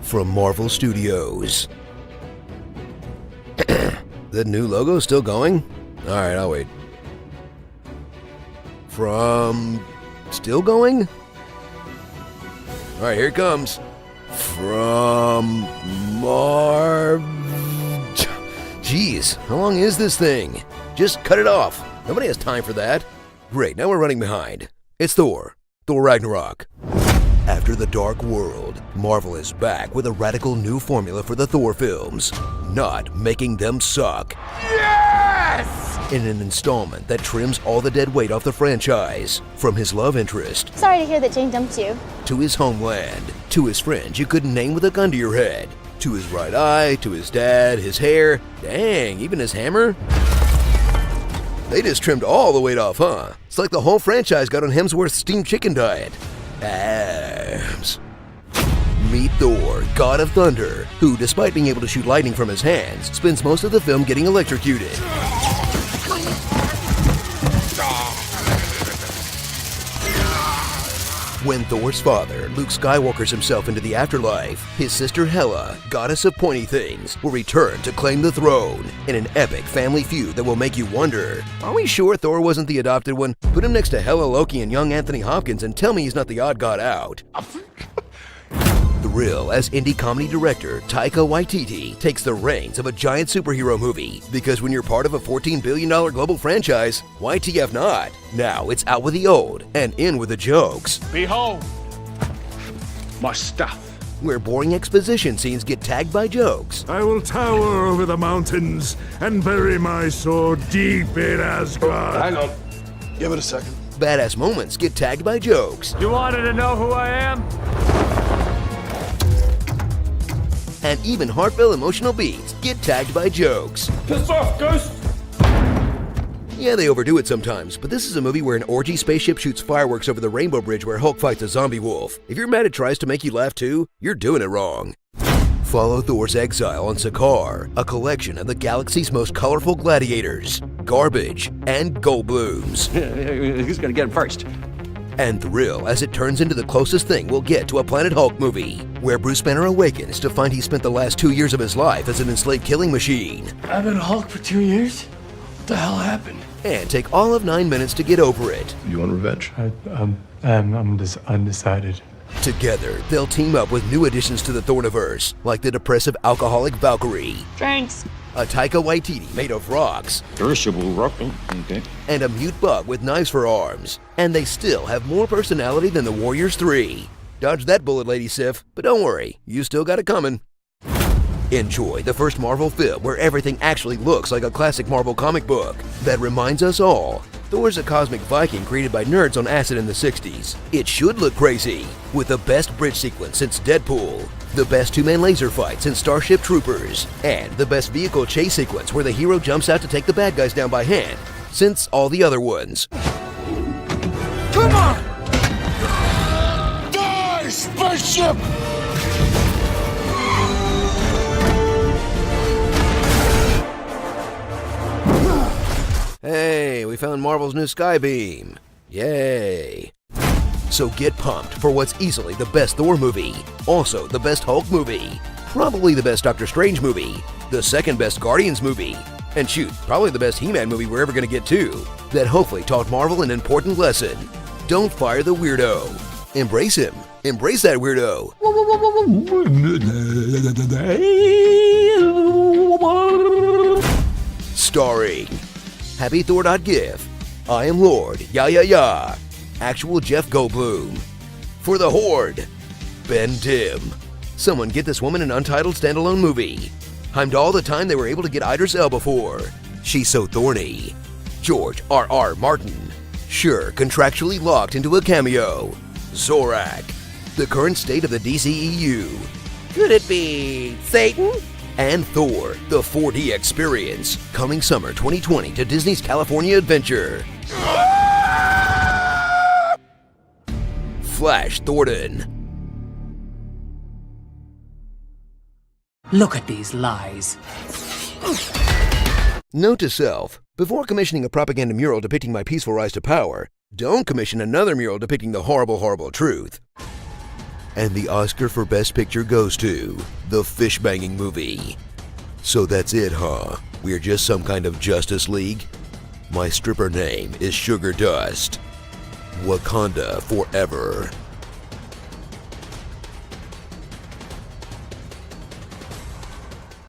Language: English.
from Marvel Studios. The new logo still going? Alright, I'll wait. From... still going? Alright, here it comes. From... Jeez, how long is this thing? Just cut it off. Nobody has time for that. Great, now we're running behind. It's Thor. Thor Ragnarok. After the Dark World, Marvel is back with a radical new formula for the Thor films. Not making them suck. Yes! In an installment that trims all the dead weight off the franchise. From his love interest. Sorry to hear that Jane dumped you. To his homeland. To his friends you couldn't name with a gun to your head. To his right eye, to his dad, his hair. Dang, even his hammer? They just trimmed all the weight off, huh? It's like the whole franchise got on Hemsworth's steamed chicken diet. Abs. Meet Thor, God of Thunder, who, despite being able to shoot lightning from his hands, spends most of the film getting electrocuted. When Thor's father, Luke, Skywalkers himself into the afterlife, his sister Hela, goddess of pointy things, will return to claim the throne in an epic family feud that will make you wonder, are we sure Thor wasn't the adopted one? Put him next to Hela, Loki, and young Anthony Hopkins and tell me he's not the odd god out. Thrill as indie comedy director Taika Waititi takes the reins of a giant superhero movie, because when you're part of a $14 billion global franchise, why TF not? Now it's out with the old and in with the jokes. Behold, my stuff. Where boring exposition scenes get tagged by jokes. I will tower over the mountains and bury my sword deep in Asgard. Hang on. Give it a second. Badass moments get tagged by jokes. You wanted to know who I am? And even heartfelt emotional beats get tagged by jokes. Piss off, Ghost! Yeah, they overdo it sometimes, but this is a movie where an orgy spaceship shoots fireworks over the Rainbow Bridge where Hulk fights a zombie wolf. If you're mad it tries to make you laugh too, you're doing it wrong. Follow Thor's exile on Sakaar, a collection of the galaxy's most colorful gladiators, garbage, and Goldblums. Who's gonna get him first? And thrill as it turns into the closest thing we'll get to a Planet Hulk movie, where Bruce Banner awakens to find he spent the last 2 years of his life as an enslaved killing machine. I've been Hulk for 2 years? What the hell happened? And take all of 9 minutes to get over it. You want revenge? I'm just undecided. Together, they'll team up with new additions to the Thorniverse, like the depressive alcoholic Valkyrie. Thanks. A Taika Waititi made of rocks. Perishable rock. Okay. And a mute bug with knives for arms. And they still have more personality than the Warriors 3. Dodge that bullet, Lady Sif, but don't worry, you still got it coming. Enjoy the first Marvel film where everything actually looks like a classic Marvel comic book that reminds us all Thor's a cosmic Viking created by nerds on acid in the 60s. It should look crazy, with the best bridge sequence since Deadpool, the best two-man laser fight since Starship Troopers, and the best vehicle chase sequence where the hero jumps out to take the bad guys down by hand since all the other ones. Come on! Die, spaceship! Hey, we found Marvel's new Skybeam. Yay. So get pumped for what's easily the best Thor movie, also the best Hulk movie, probably the best Doctor Strange movie, the second best Guardians movie, and shoot, probably the best He-Man movie we're ever gonna get too, that hopefully taught Marvel an important lesson. Don't fire the weirdo. Embrace him. Embrace that weirdo. Starring Happy Thor.gif, I Am Lord, ya. Actual Jeff Goldblum. For the Horde, Ben Tim. Someone get this woman an untitled standalone movie. Heimdall the time they were able to get Idris Elba for. She's so thorny. George R.R. Martin. Sure, contractually locked into a cameo. Zorak. The current state of the DCEU. Could it be Satan? And Thor, the 4D experience, coming summer 2020 to Disney's California Adventure. Flash Thornton. Look at these lies. Note to self, before commissioning a propaganda mural depicting my peaceful rise to power, don't commission another mural depicting the horrible, horrible truth. And the Oscar for Best Picture goes to The Fish-Banging Movie. So that's it, huh? We're just some kind of Justice League? My stripper name is Sugar Dust. Wakanda forever.